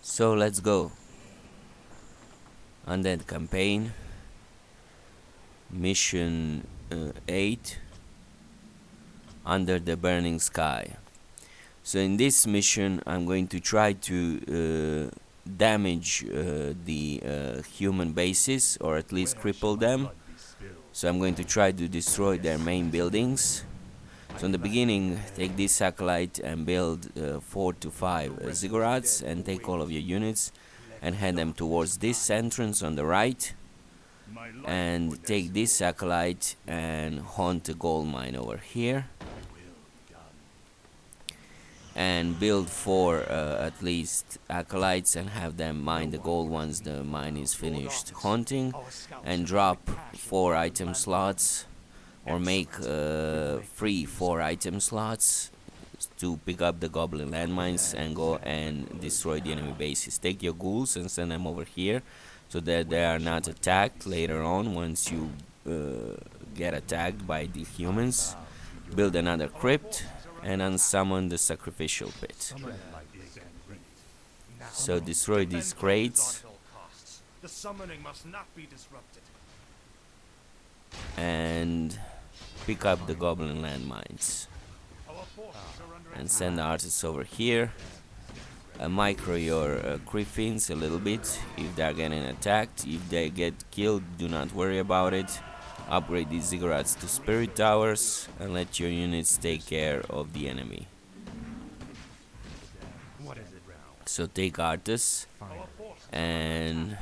So let's go. Undead campaign, mission 8, under the burning sky. So in this mission I'm going to try to damage the human bases, or at least cripple them. So I'm going to try to destroy their main buildings. So in the beginning, take this acolyte and build 4 to 5 ziggurats, and take all of your units and head them towards this entrance on the right, and take this acolyte and haunt a gold mine over here, and build 4 at least acolytes and have them mine the gold once the mine is finished haunting, and drop 4 item slots, or make free 4 item slots to pick up the goblin landmines and go and destroy the enemy bases. Take your ghouls and send them over here so that they are not attacked later on once you get attacked by the humans. Build another crypt and unsummon the sacrificial pit. So destroy these crates The summoning must not be disrupted. and pick up the goblin landmines. Our forces are under And send the artists over here. Micro your griffins a little bit if they are getting attacked. If they get killed, do not worry about it. Upgrade these ziggurats to spirit towers and let your units take care of the enemy. What is it? So take artists Our forces and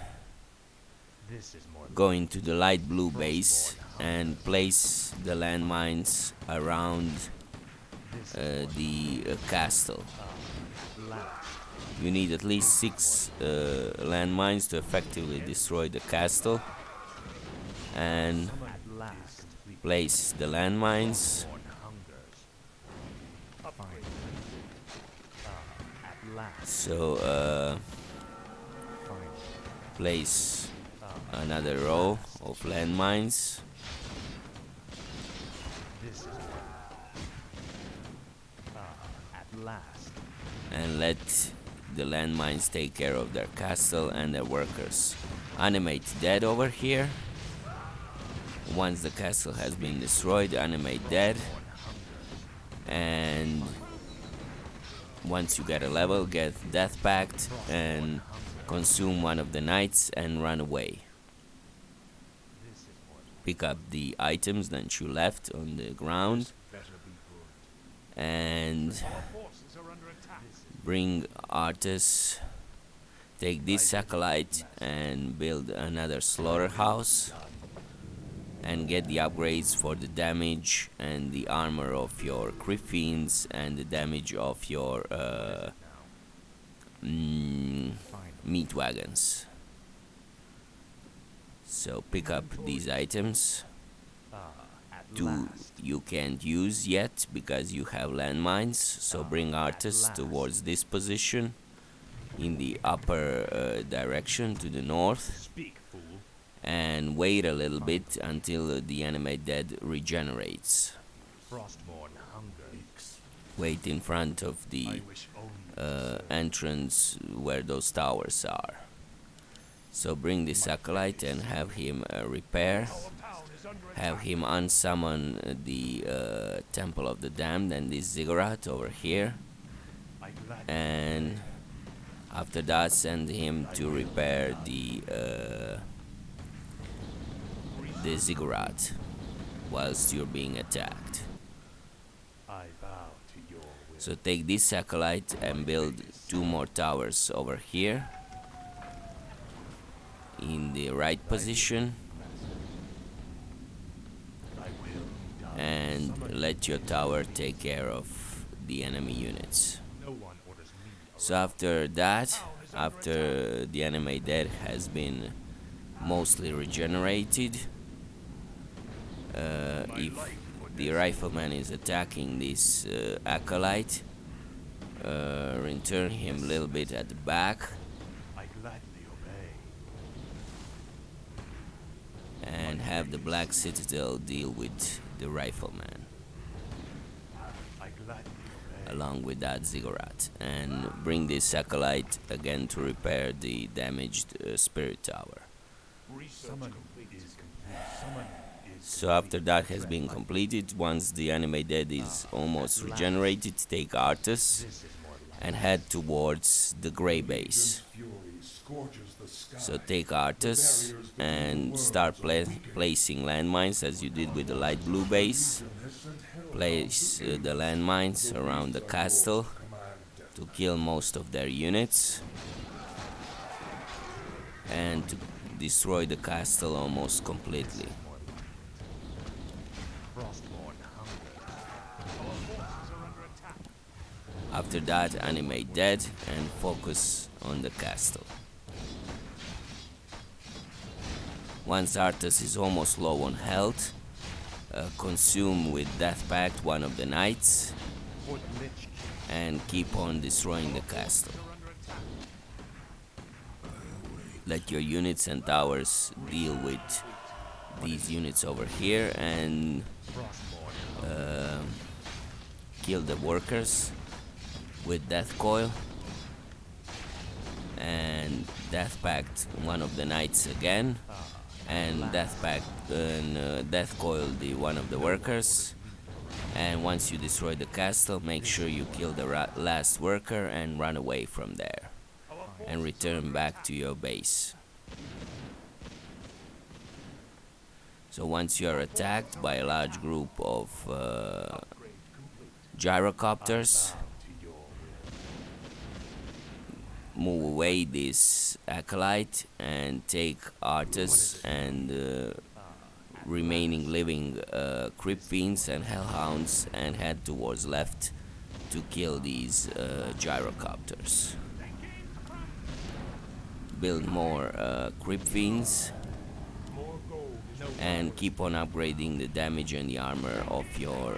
This is more go into the light blue base and place the landmines around the castle. You need at least 6 landmines to effectively destroy the castle, and place the landmines. So place another row of landmines. And let the landmines take care of their castle and their workers. Animate dead over here. Once the castle has been destroyed, animate dead. And once you get a level, get Death Pact and consume one of the knights and run away. Pick up the items that you left on the ground and forces are under attack. bring artists. Take this acolyte and build another slaughterhouse and get the upgrades for the damage and the armor of your griffins and the damage of your meat wagons. So pick up these items. 2 you can't use yet because you have landmines, so bring artists towards this position in the upper direction to the north, Speak, fool. and wait a little bit until the enemy dead regenerates. Frostborn hunger. Wait in front of the I wish only entrance where those towers are. So bring this acolyte and have him repair. our town is under attack. Have him unsummon the Temple of the Damned and this ziggurat over here, I gladly and after that send him to repair the ziggurat whilst you're being attacked. I vow to your will. So take this acolyte and build 2 more towers over here in the right position, I will be done. and let your tower take care of the enemy units. No one orders me. So after that, after the enemy dead has been mostly regenerated, if the rifleman is attacking this acolyte, return him a little bit at the back I gladly obey. and have the Black Citadel deal with the rifleman. I gladly obey. along with that ziggurat, and bring this acolyte again to repair the damaged spirit tower. Summon is complete. Summon is So after that has been completed, once the Undead is almost regenerated, take Artus This is more like and head towards the Grey base. So take Artus and start placing landmines as you did with the light blue base. Place the landmines around the castle to kill most of their units and to destroy the castle almost completely. Frostborn hunger. Our forces are under attack. After that, animate dead and focus on the castle. Once Artus is almost low on health, consume with Death Pact one of the knights For the Lich King and keep on destroying the castle. are under attack. Let your units and towers deal with these units over here and Frostborn. kill the workers with Death Coil and Death Pact one of the knights again and Death Coil the one of the workers. And once you destroy the castle, make sure you kill the last worker and run away from there and return back to your base. So once you are attacked by a large group of gyrocopters, To your will. move away this acolyte and take Artus and remaining living crypt fiends and hellhounds and head towards left to kill these gyrocopters. Build more crypt fiends and keep on upgrading the damage and the armor of your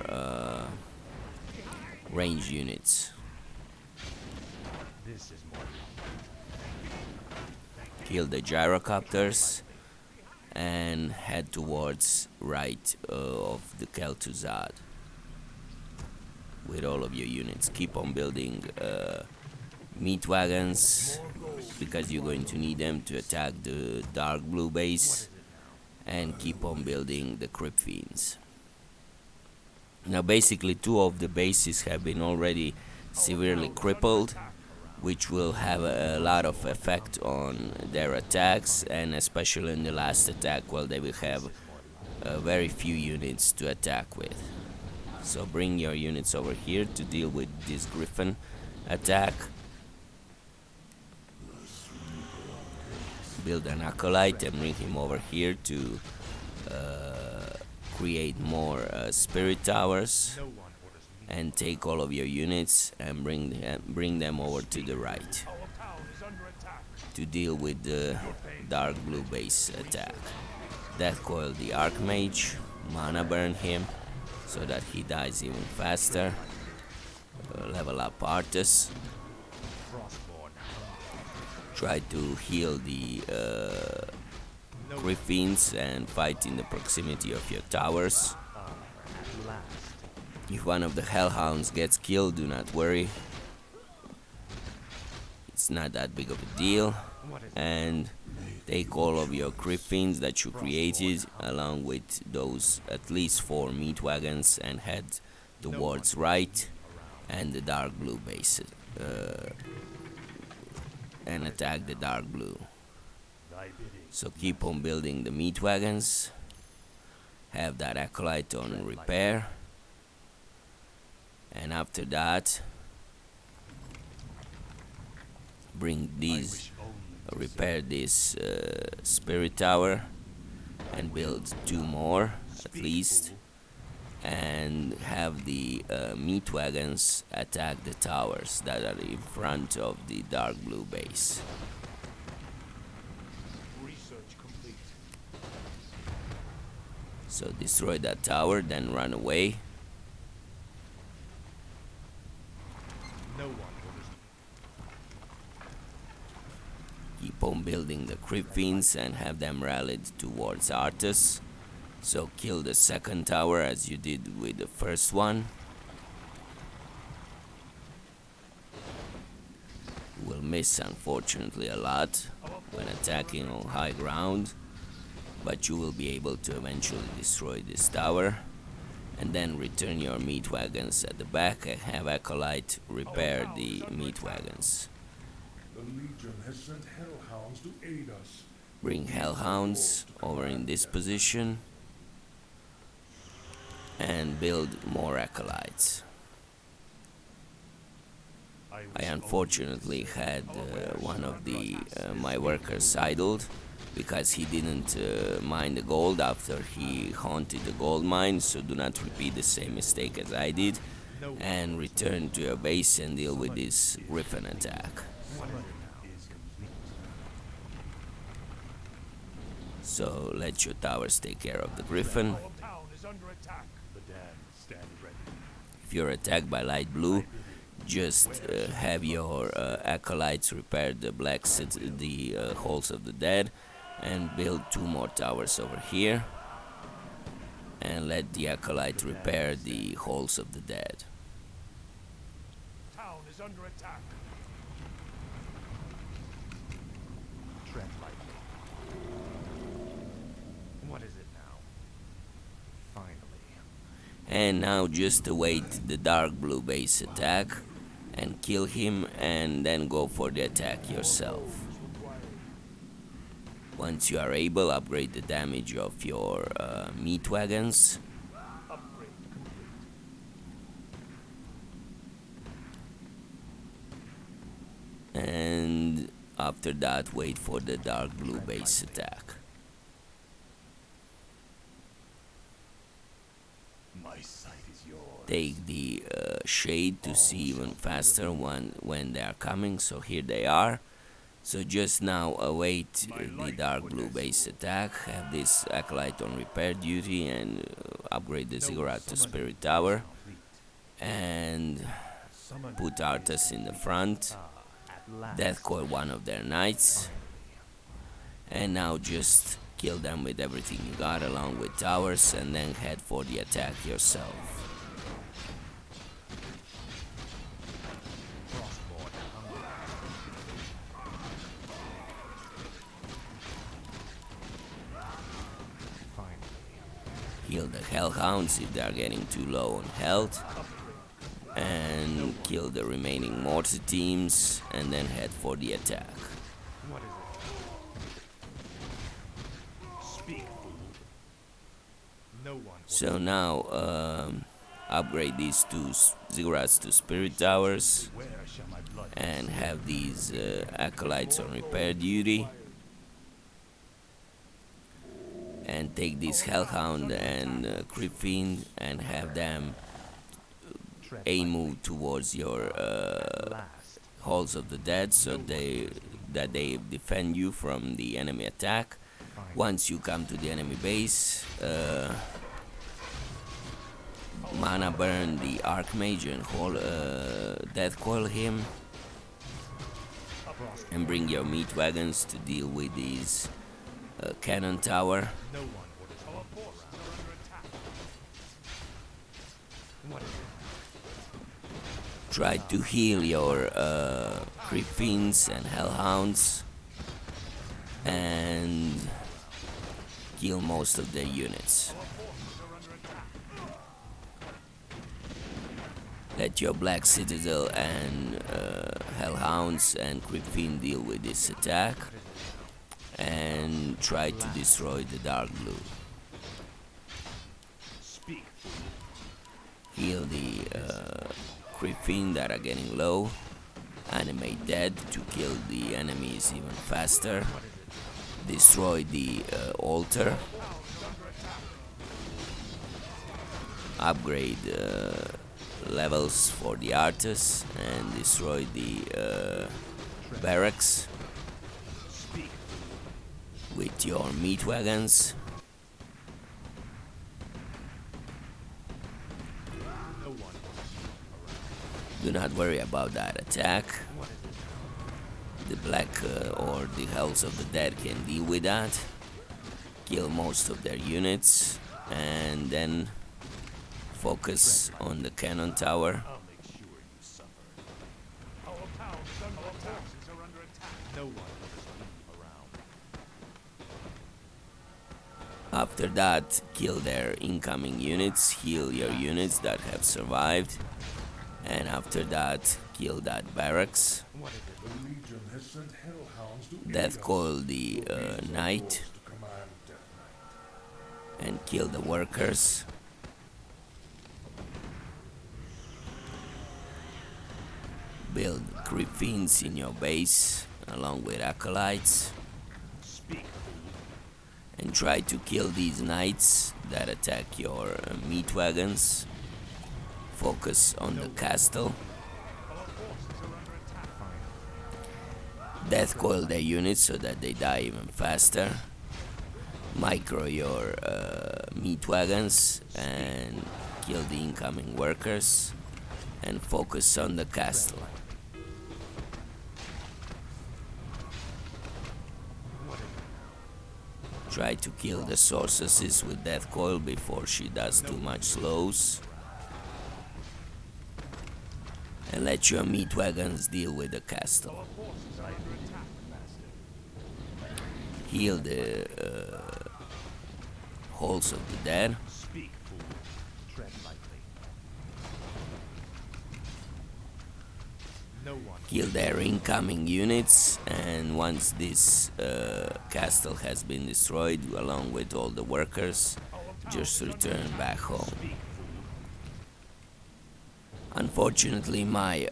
range units. This is more Kill the gyrocopters and head towards right of the Kel'Thuzad with all of your units. Keep on building meat wagons because you're going to need them to attack the dark blue base, and keep on building the crypt fiends. Now basically two of the bases have been already severely crippled, which will have a lot of effect on their attacks, and especially in the last attack, well, they will have very few units to attack with. So bring your units over here to deal with this griffin attack. Build an acolyte and bring him over here to create more spirit towers. no one orders me. And take all of your units and bring them over to the right Our town is under attack. to deal with the dark blue base attack. Death Coil the Archmage, mana burn him so that he dies even faster. Level up Artus. Frostborn. Try to heal the Griffins and fight in the proximity of your towers. At last. If one of the Hellhounds gets killed, do not worry. It's not that big of a deal. What is And take all of your Griffins that you created along with those at least 4 meat wagons and head towards right and the dark blue base and attack the dark blue. thy bidding? So keep on building the meat wagons. Have that acolyte on repair. And after that, bring these, Wish only to repair this spirit tower and build 2 more at least. And have the meat wagons attack the towers that are in front of the dark blue base. research complete. So destroy that tower, then run away. No one orders me. Keep on building the crypt fiends and have them rallied towards Artus. So kill the second tower as you did with the first one. miss unfortunately a lot when attacking on high ground, but you will be able to eventually destroy this tower and then return your meat wagons at the back and have Acolyte repair the meat wagons. The Legion has sent hellhounds to aid us. Bring hellhounds over in this position and build more Acolytes. I unfortunately had one of my workers idled because he didn't mine the gold after he haunted the gold mine, so do not repeat the same mistake as I did and return to your base and deal with this griffin attack. So let your towers take care of the griffin. If you're attacked by light blue, just have your acolytes repair the halls of the dead and build 2 more towers over here and let the acolyte repair the halls of the dead. Town is under attack. Tread lightly. What is it now? Finally. And now just await the dark blue base attack and kill him and then go for the attack yourself. Once you are able, upgrade the damage of your meat wagons. Upgrade complete. And after that, wait for the dark blue base attack. My sight is yours. Take the shade to see even faster when they are coming. So here they are. So just now await the dark blue base attack. Have this acolyte on repair duty and upgrade the ziggurat to spirit tower. And put Arthas in the front. Death Coil one of their knights. And now just kill them with everything you got along with towers and then head for the attack yourself. Kill the hellhounds if they are getting too low on health. And kill the remaining mortar teams and then head for the attack. What is it? Speak, fool. No one. So now upgrade these 2 ziggurats to spirit towers Where shall my blood? and have these acolytes on repair duty. And take this hellhound and creep fiend and have them move towards your Last. halls of the dead so they defend you from the enemy attack. Once you come to the enemy base, mana burn the archmage and death coil him and bring your meat wagons to deal with these cannon tower. No one orders Our forces are under attack. What is it? Try to heal your creep fiends and hellhounds and kill most of their units. Let your black citadel and hellhounds and creep fiend deal with this attack and try to destroy the dark blue. Speak, fool. Heal the creep fiend that are getting low. Animate dead to kill the enemies even faster. Destroy the altar. Upgrade levels for the Arthas and destroy the barracks with your meat wagons. No one orders. Do not worry about that attack. The black or the hells of the dead can deal with that. Kill most of their units and then focus on the cannon tower. I'll make sure you suffer. Our town is under attack. Our forces are under No one orders me around. After that, kill their incoming units, heal your units that have survived, and after that, kill that barracks. What is it? The Legion has sent hellhounds to Death aid us. coil the Your legions are knight yours to command, Death Knight. and kill the workers. Build creep fiends in your base along with acolytes. Speak, fool. And try to kill these knights that attack your meat wagons. Focus on the castle. Our forces are under attack. Fine. Death coil their units so that they die even faster. Micro your meat wagons and kill the incoming workers. And focus on the castle. What is it? Try to kill the sorceresses with death coil before she does too much slows. And let your meat wagons deal with the castle. Our forces are under attack, master. Heal the halls of the dead. Speak, fool. Tread lightly. No one. Kill their incoming units, and once this castle has been destroyed along with all the workers, just return back home. Speak, fool. Unfortunately, my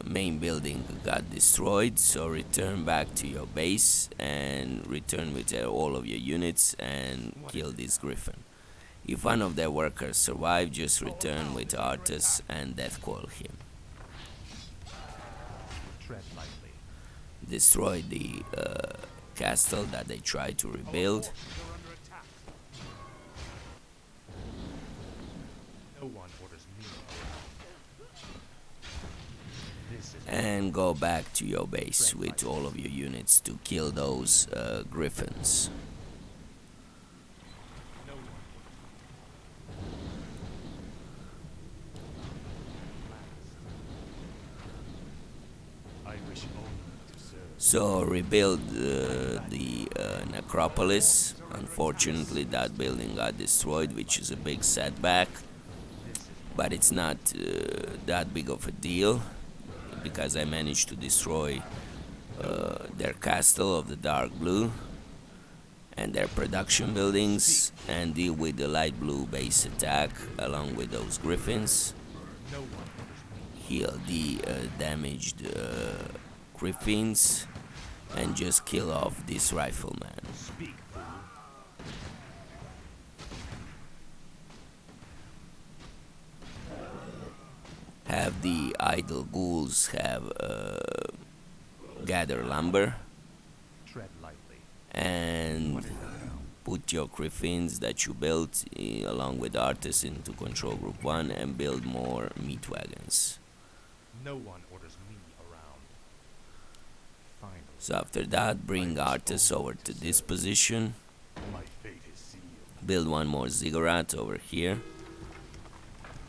main building got destroyed, so return back to your base and return with all of your units and kill this griffin. If one of their workers survive, just return with Artus and death coil him. Tread lightly. Destroy the castle that they tried to rebuild. Forces are under attack. No one orders me around. This is And go back to your base with all of your units to kill those griffins. no one. I wish only to serve. So rebuild the necropolis. Unfortunately, that building got destroyed, which is a big setback. But it's not that big of a deal because I managed to destroy their castle of the dark blue and their production buildings and deal with the light blue base attack along with those griffins. No one orders me. Heal the damaged griffins and just kill off this rifleman. Speak, fool. Have the idle ghouls have gather lumber Tread lightly. and put your griffins that you built along with Artis into control group 1 and build more meat wagons. No one orders me around. Finally, So after that, bring Artis over to this position, my fate is sealed. build one more ziggurat over here,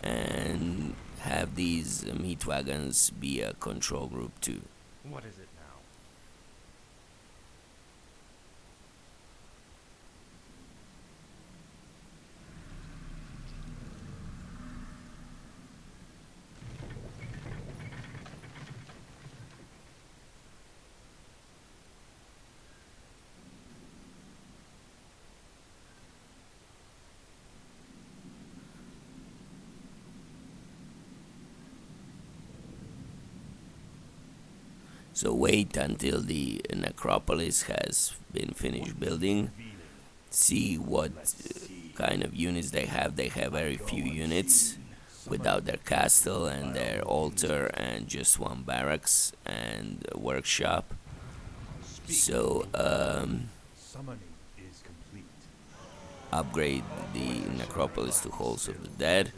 and have these meat wagons be a control group 2. What is it now? So wait until the necropolis has been finished building. See what kind of units they have. They have very few units without their castle and their altar and just one barracks and a workshop. So Summoning is complete. upgrade the necropolis to halls of the dead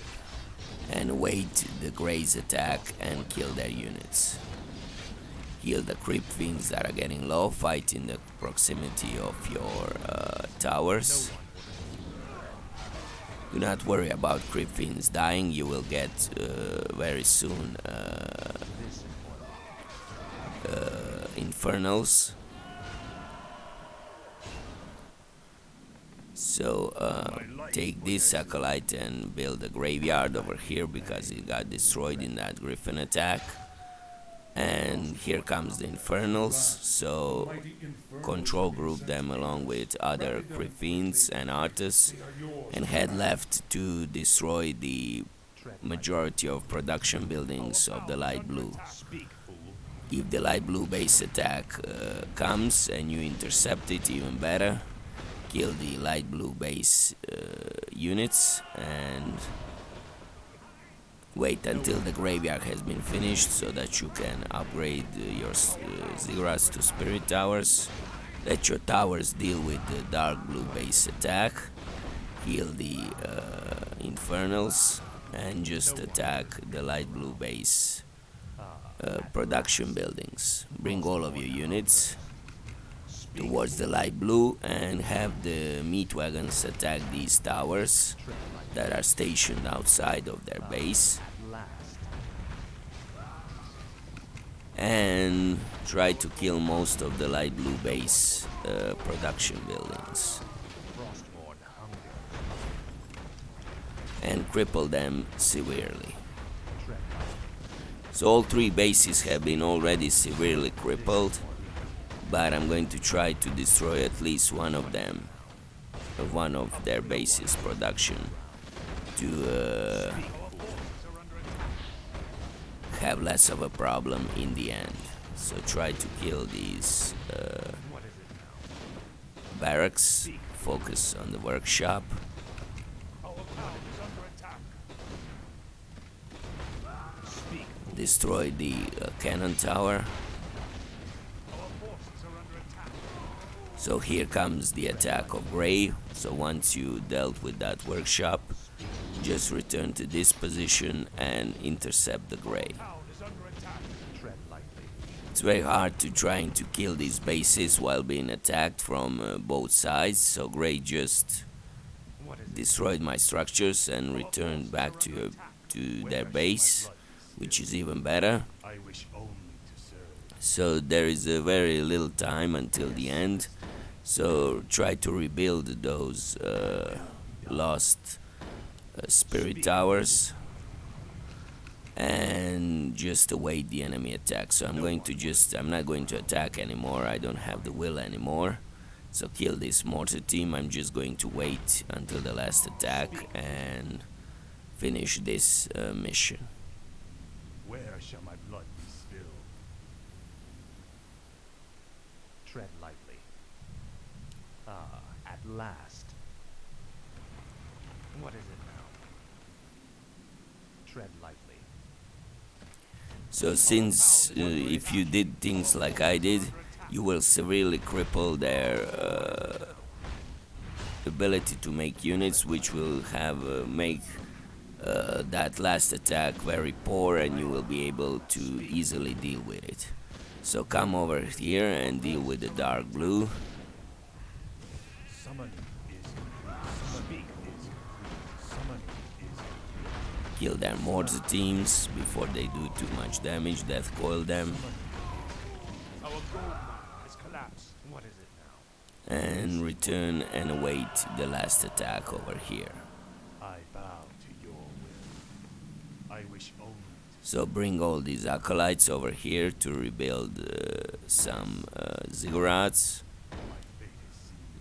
and wait the Greys attack and kill their units. Heal the creep fiends that are getting low, fight in the proximity of your towers. Do not worry about creep fiends dying, you will get very soon infernals. So take this acolyte and build a graveyard over here because it got destroyed in that griffin attack. And here comes the infernals, so control group them along with other griffins and artists and head left to destroy the majority of production buildings of the light blue. If the light blue base attack comes and you intercept it, even better. Kill the light blue base units and wait until the graveyard has been finished so that you can upgrade your ziggurats to spirit towers. Let your towers deal with the dark blue base attack. Heal the infernals and just attack the light blue base production buildings. Bring all of your units towards the light blue and have the meat wagons attack these towers that are stationed outside of their base, and try to kill most of the light blue base production buildings and cripple them severely. So all three bases have been already severely crippled, but I'm going to try to destroy at least one of them, one of their bases production, to have less of a problem in the end. So try to kill these barracks, focus on the workshop. Destroy the cannon tower. So here comes the attack of Grey. So once you dealt with that workshop, just return to this position and intercept the Grey. It's very hard to trying to kill these bases while being attacked from both sides, so Grey just destroyed my structures and returned back to their base, which is even better. So there is a very little time until the end, so try to rebuild those lost spirit towers and just await the enemy attack. So I'm not going to attack anymore. I don't have the will anymore. So kill this mortar team. I'm just going to wait until the last attack and finish this mission. Where shall my blood be spilled? Tread lightly. Ah, at last. What is it now? Tread lightly. So since if you did things like I did, you will severely cripple their ability to make units, which will have make that last attack very poor, and you will be able to easily deal with it. So come over here and deal with the dark blue. Summoning is speak is summoning is Kill their mortar teams before they do too much damage. Death coil them our gold mine has collapsed. What is it now? and return and await the last attack over here. I bow to your will. I wish only to So bring all these acolytes over here to rebuild some ziggurats,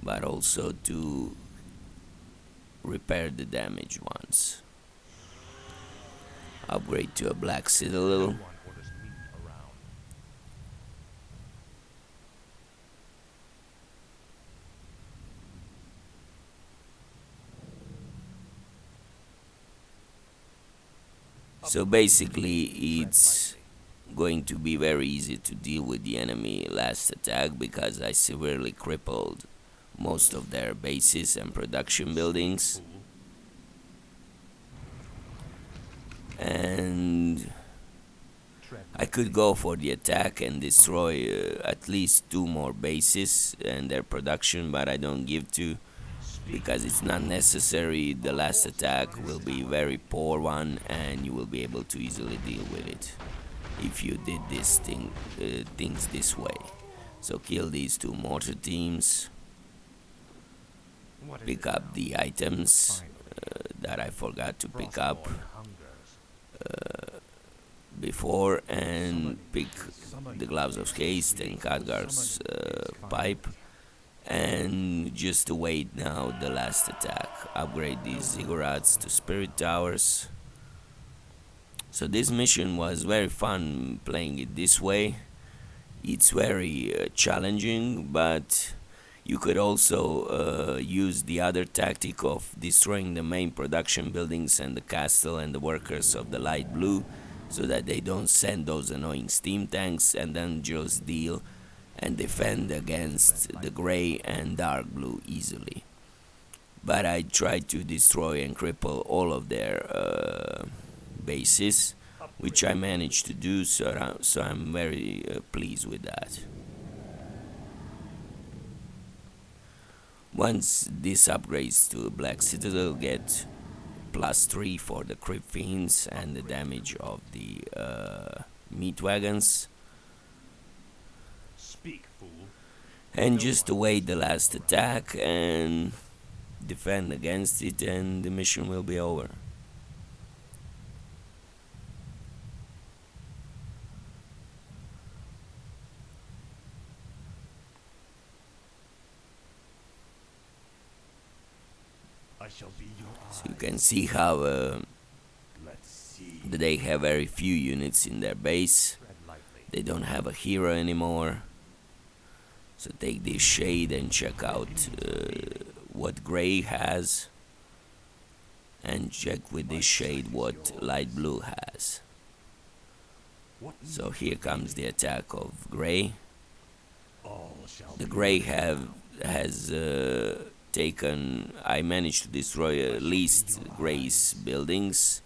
but also to repair the damaged ones. Upgrade to a black citadel. one orders me around. So basically it's going to be very easy to deal with the enemy last attack because I severely crippled most of their bases and production buildings. And I could go for the attack and destroy at least 2 more bases and their production, but I don't give to because it's not necessary. The last attack will be a very poor one and you will be able to easily deal with it if you did things this way. So kill these two mortar teams, What is pick it up now? the items Finally. that I forgot to pick up Frostborn hungers. before, and pick Summer the gloves of haste and Khadgar's pipe, and just await now the last attack. Upgrade these ziggurats to spirit towers. So this mission was very fun playing it this way. It's very challenging, but you could also use the other tactic of destroying the main production buildings and the castle and the workers of the light blue, so that they don't send those annoying steam tanks, and then just deal and defend against the gray and dark blue easily. But I tried to destroy and cripple all of their bases, which I managed to do, so I'm very pleased with that. Once this upgrades to Black Citadel, get +3 for the Crypt Fiends and the damage of the meat wagons, Speak, fool. and just await the last attack and defend against it, and the mission will be over. I shall be your eye. So you can see how Let's see. they have very few units in their base. Tread lightly. They don't have a hero anymore. So take this shade and check out what gray has, and check with this shade what light blue has. What So here comes the attack of gray. all shall The be gray has taken. I managed to destroy at least gray's buildings,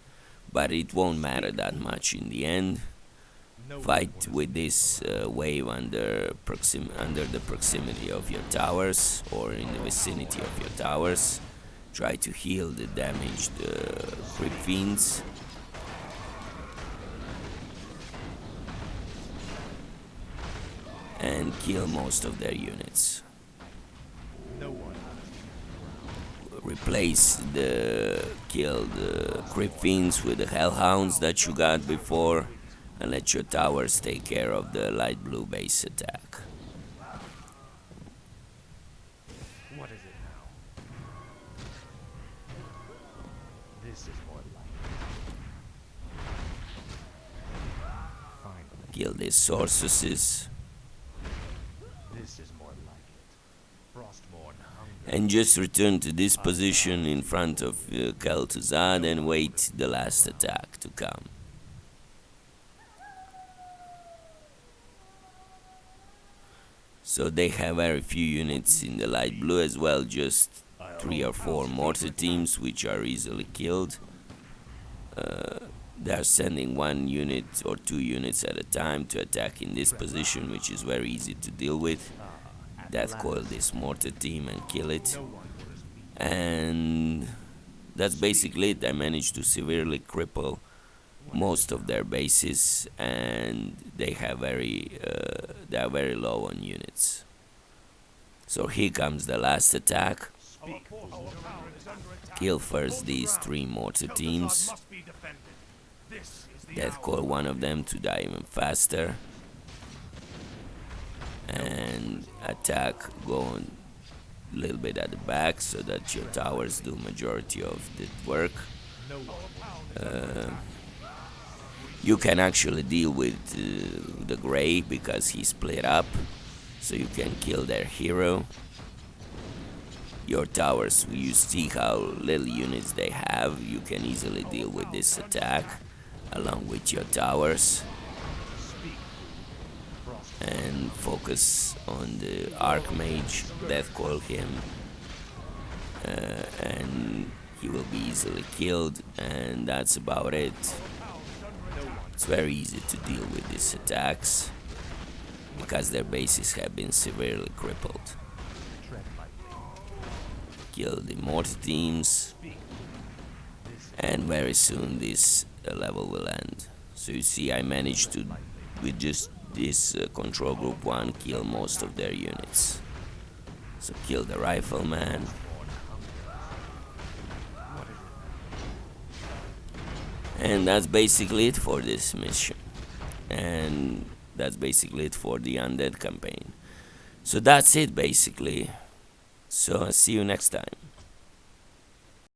but it won't matter that much in the end. no Fight with this wave under the proximity of your towers, or in the vicinity of your towers. Try to heal the damaged Crypt Fiends. And kill most of their units. no one. Replace the killed Crypt Fiends with the Hellhounds that you got before, and let your towers take care of the light blue base attack. What is it now? This is more like it. Finally, Kill these sorceresses, this is more like it. Frostborn hunger. and just return to this position in front of Kel'Thuzad and wait the last attack to come. So they have very few units in the light blue as well, just 3 or 4 mortar teams, which are easily killed. They are sending 1 unit or 2 units at a time to attack in this position, which is very easy to deal with. Death coil this mortar team and kill it. No wonders me. And that's basically it. I managed to severely cripple most of their bases, and they are very low on units. So here comes the last attack. Speak, fool. Kill first these 3 mortar teams. Must be defended. This is the Death hour. coil one of them to die even faster, and attack going a little bit at the back so that your towers do majority of the work. No one. You can actually deal with the gray because he split up, so you can kill their hero. Your towers, you see how little units they have, you can easily deal with this attack along with your towers, and focus on the Archmage, death coil him, and he will be easily killed, and that's about it. It's very easy to deal with these attacks because their bases have been severely crippled. Tread lightly. Kill the mortar teams, and very soon this level will end. So you see, I managed to, with just this control group 1 kill most of their units. So kill the rifleman. And that's basically it for this mission. And that's basically it for the Undead campaign. So that's it basically. So I'll see you next time.